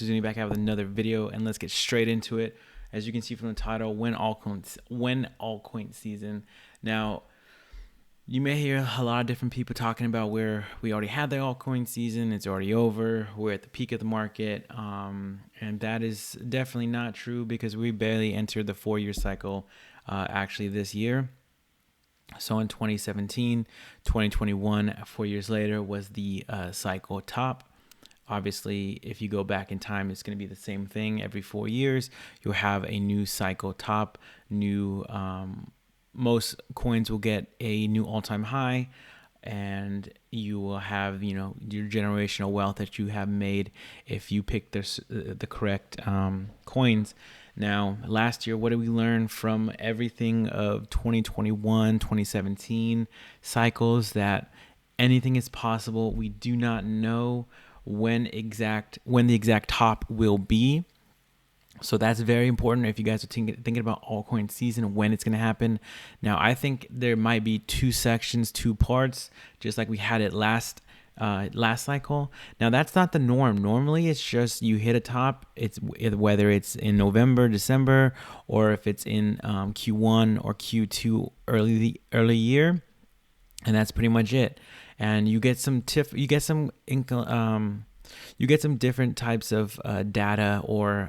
Zuni back out with another video, and let's get straight into it. As you can see from the title, when altcoin season. Now, you may hear a lot of different people talking about where we already had the altcoin season, it's already over, we're at the peak of the market, and that is definitely not true because we barely entered the 4-year cycle actually this year. So in 2017, 2021, 4 years later was the cycle top. Obviously, if you go back in time, it's going to be the same thing. Every 4 years, you'll have a new cycle top. Most coins will get a new all-time high, and you will have, your generational wealth that you have made if you pick the correct coins. Now, last year, what did we learn from everything of 2021, 2017 cycles? That anything is possible. We do not know when the exact top will be. So that's very important if you guys are thinking about altcoin season, when it's going to happen. Now, I think there might be two sections, two parts, just like we had it last cycle. Now, that's not the norm. Normally, it's just you hit a top. Whether it's in November, December, or if it's in Q1 or Q2 early year, and that's pretty much it. And you get some different types of data or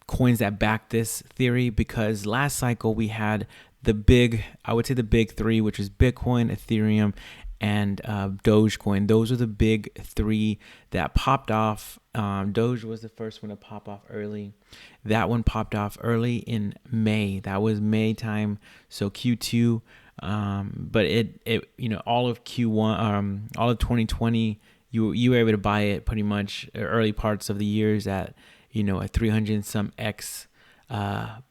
coins that back this theory, because last cycle we had the big three, which was Bitcoin, Ethereum, and Dogecoin. Those are the big three that popped off. Doge was the first one to pop off early. That one popped off early in May. That was May time, so Q2. But all of Q1, all of 2020, you were able to buy it pretty much early parts of the years at a 300 and some X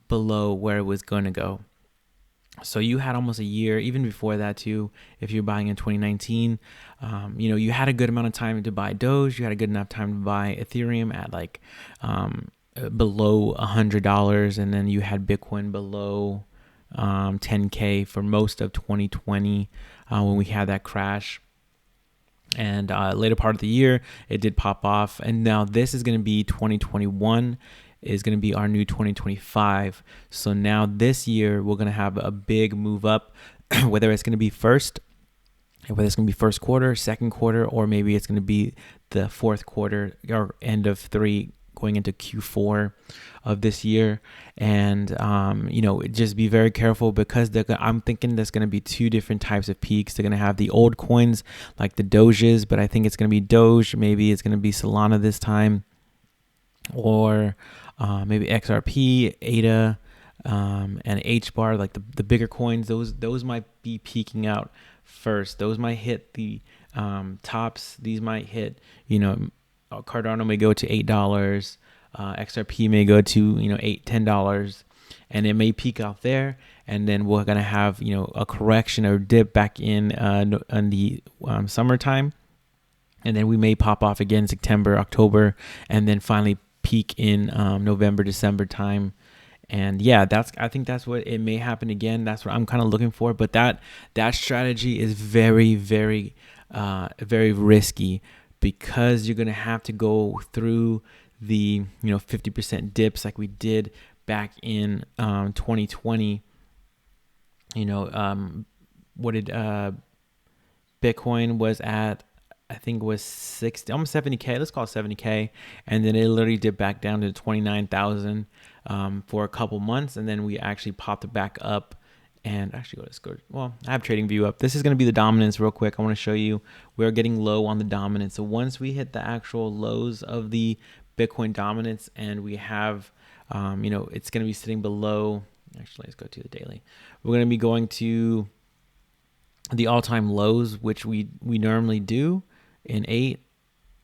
below where it was going to go. So you had almost a year, even before that too. If you're buying in 2019, you had a good amount of time to buy Doge. You had a good enough time to buy Ethereum at below $100, and then you had Bitcoin below 10K for most of 2020 when we had that crash. And later part of the year, it did pop off. And now this is going to be 2021 is going to be our new 2025. So now this year, we're going to have a big move up, whether it's going to be first quarter, second quarter, or maybe it's going to be the fourth quarter or end of 3 going into Q4 of this year. And just be very careful, because I'm thinking there's going to be two different types of peaks. They're going to have the old coins like the Doges, but I think it's going to be Doge. Maybe it's going to be Solana this time, or maybe XRP, ADA, and HBAR, like the bigger coins. Those might be peaking out first. Those might hit the tops. These might hit, Cardano may go to $8. XRP may go to $8-10, and it may peak out there, and then we're gonna have a correction or dip back in the summertime, and then we may pop off again September, October, and then finally peak in November, December time. And yeah, I think that's what it may happen again. That's what I'm kind of looking for. But that strategy is very, very, very risky, because you're gonna have to go through the 50% dips like we did back in 2020. What did Bitcoin was at? I think it was 60, almost 70K. Let's call it 70K, and then it literally dipped back down to 29,000 for a couple months, and then we actually popped it back up. And actually, I have TradingView up. This is going to be the dominance real quick. I want to show you we're getting low on the dominance. So once we hit the actual lows of the Bitcoin dominance, and we have, it's going to be sitting below. Actually, let's go to the daily. We're going to be going to the all-time lows, which we normally do in 8.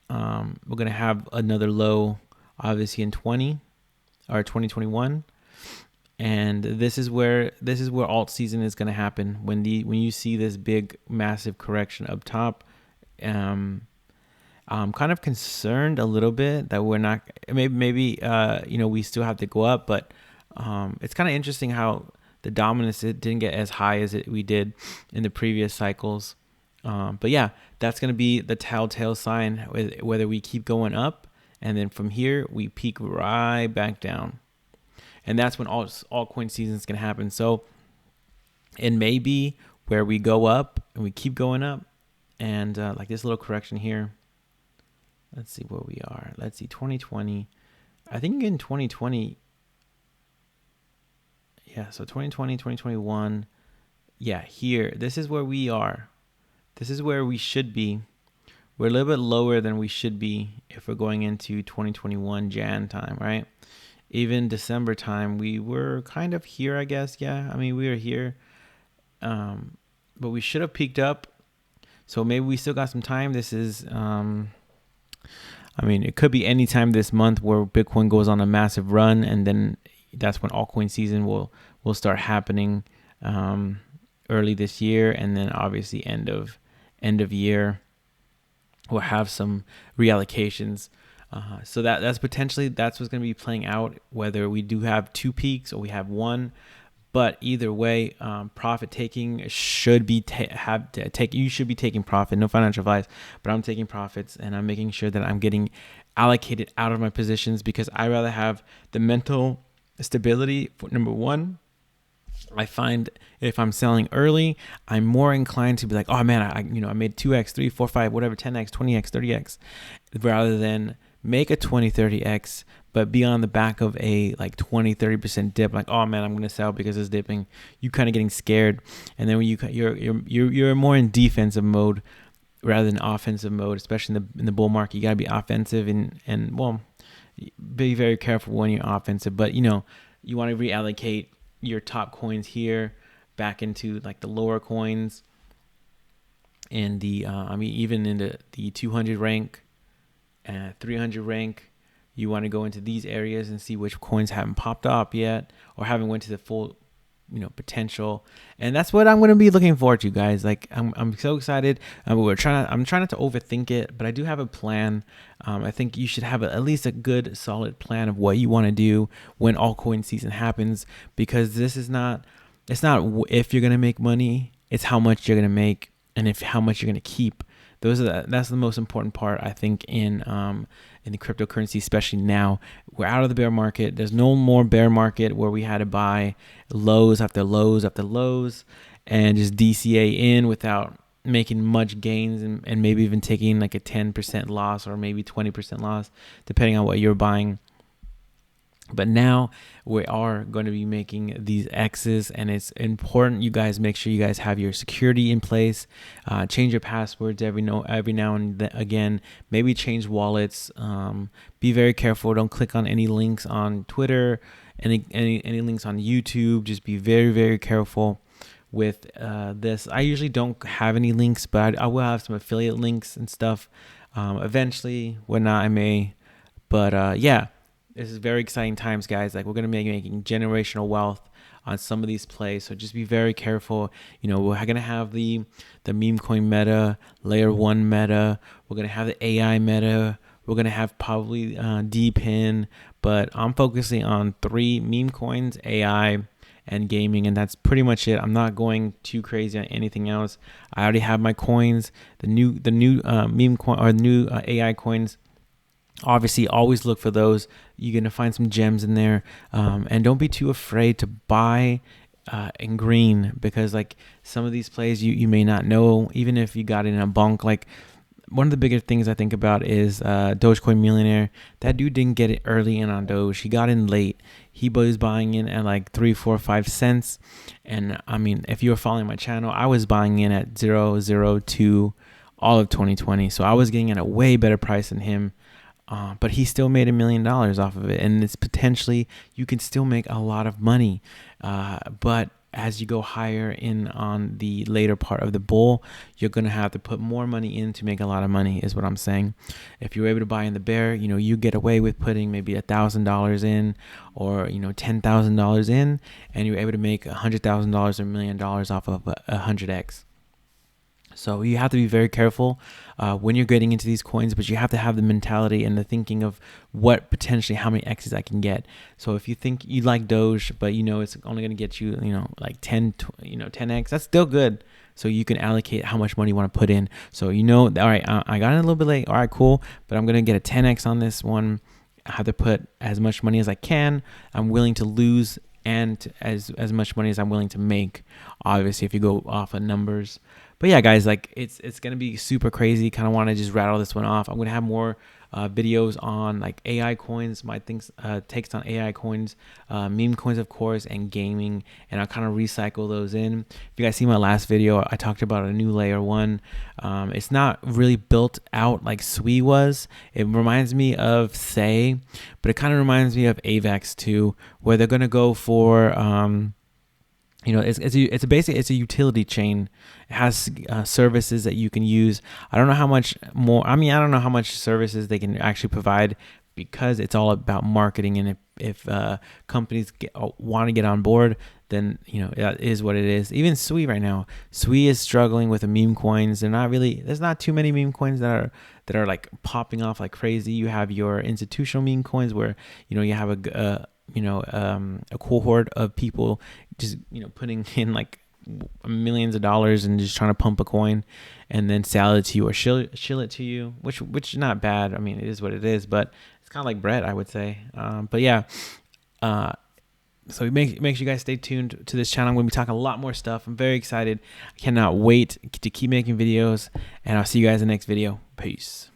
We're going to have another low, obviously, in 2021. And this is where alt season is going to happen, when you see this big massive correction up top. I'm kind of concerned a little bit that we're not, maybe we still have to go up, but it's kind of interesting how the dominance, it didn't get as high as we did in the previous cycles. But yeah, that's going to be the telltale sign whether we keep going up, and then from here we peak right back down. And that's when altcoin season is going to happen. So it may be where we go up and we keep going up, and like this little correction here. Let's see where we are. Let's see, 2020. I think in 2020, yeah, so 2020, 2021, yeah, here, this is where we are. This is where we should be. We're a little bit lower than we should be if we're going into 2021 Jan time, right? Even December time, we were kind of here, I guess. Yeah, I mean, we were here, but we should have peaked up. So maybe we still got some time. This is, I mean, it could be any time this month where Bitcoin goes on a massive run, and then that's when altcoin season will start happening early this year, and then obviously end of year we'll have some reallocations. So that's potentially what's going to be playing out, whether we do have two peaks or we have one. But either way, profit taking should be you should be taking profit. No financial advice, but I'm taking profits, and I'm making sure that I'm getting allocated out of my positions, because I rather have the mental stability for number one. I find if I'm selling early, I'm more inclined to be like, oh man, I made 2x, 3, 4, 5, whatever, 10x, 20x, 30x, rather than make a 20, 30x, but be on the back of a like 20, 30% dip. Like, oh man, I'm going to sell because it's dipping. You kind of getting scared. And then when you're more in defensive mode rather than offensive mode, especially in the bull market. You got to be offensive and well, be very careful when you're offensive, but you want to reallocate your top coins here back into like the lower coins, and the even in the 200 rank and 300 rank. You want to go into these areas and see which coins haven't popped up yet or haven't went to the full potential. And that's what I'm going to be looking forward to, guys. Like I'm so excited. I'm trying not to overthink it, but I do have a plan. I think you should have at least a good solid plan of what you want to do when altcoin season happens, because it's not if you're going to make money, it's how much you're going to make and how much you're going to keep. That's the most important part, I think, in the cryptocurrency, especially now. We're out of the bear market. There's no more bear market where we had to buy lows after lows after lows and just DCA in without making much gains, and maybe even taking like a 10% loss or maybe 20% loss, depending on what you're buying. But now we are going to be making these X's, and it's important you guys make sure you guys have your security in place. Change your passwords every now and again. Maybe change wallets. Be very careful. Don't click on any links on Twitter, any links on YouTube. Just be very, very careful with this. I usually don't have any links, but I will have some affiliate links and stuff eventually. When not, I may. But yeah. This is very exciting times, guys. Like, we're going to be making generational wealth on some of these plays. So just be very careful. We're going to have the meme coin meta, layer 1 meta. We're going to have the AI meta. We're going to have probably DPIN. But I'm focusing on 3 meme coins, AI, and gaming. And that's pretty much it. I'm not going too crazy on anything else. I already have my coins. The new meme coin or new AI coins. Obviously, always look for those. You're going to find some gems in there. And don't be too afraid to buy in green, because like some of these plays you may not know, even if you got in a bunk. Like, one of the bigger things I think about is Dogecoin Millionaire. That dude didn't get it early in on Doge. He got in late. He was buying in at like 3, 4, 5 cents. And I mean, if you were following my channel, I was buying in at 0.02 all of 2020. So I was getting at a way better price than him. But he still made $1 million off of it, and it's potentially you can still make a lot of money. But as you go higher in on the later part of the bull, you're gonna have to put more money in to make a lot of money, is what I'm saying. If you're able to buy in the bear, you get away with putting maybe $1,000 in, or $10,000 in, and you're able to make $100,000 or $1 million off of 100x. So you have to be very careful when you're getting into these coins, but you have to have the mentality and the thinking of what potentially how many X's I can get. So if you think you like Doge, but you know it's only going to get you, like 10X, that's still good. So you can allocate how much money you want to put in. So all right, I got in a little bit late. All right, cool, but I'm going to get a 10X on this one. I have to put as much money as I can. I'm willing to lose and as much money as I'm willing to make. Obviously, if you go off of numbers. But yeah, guys, like it's gonna be super crazy. Kind of want to just rattle this one off. I'm gonna have more videos on like AI coins, my takes on AI coins, meme coins, of course, and gaming, and I'll kind of recycle those in. If you guys see my last video, I talked about a new layer one. It's not really built out like Sui was. It reminds me of Say, but it kind of reminds me of AVAX too, where they're gonna go for it's a utility chain. It has services that you can use. I don't know how much more. I don't know how much services they can actually provide because it's all about marketing. And if companies want to get on board, then that is what it is. Even Sui right now, Sui is struggling with the meme coins. There's not too many meme coins that are like popping off like crazy. You have your institutional meme coins where you have a cohort of people just putting in like millions of dollars and just trying to pump a coin and then sell it to you or shill it to you, which is not bad. I mean, it is what it is, but it's kind of like bread, I would say. But yeah, so make sure you guys stay tuned to this channel. I'm going to be talking a lot more stuff. I'm very excited. I cannot wait to keep making videos, and I'll see you guys in the next video. Peace.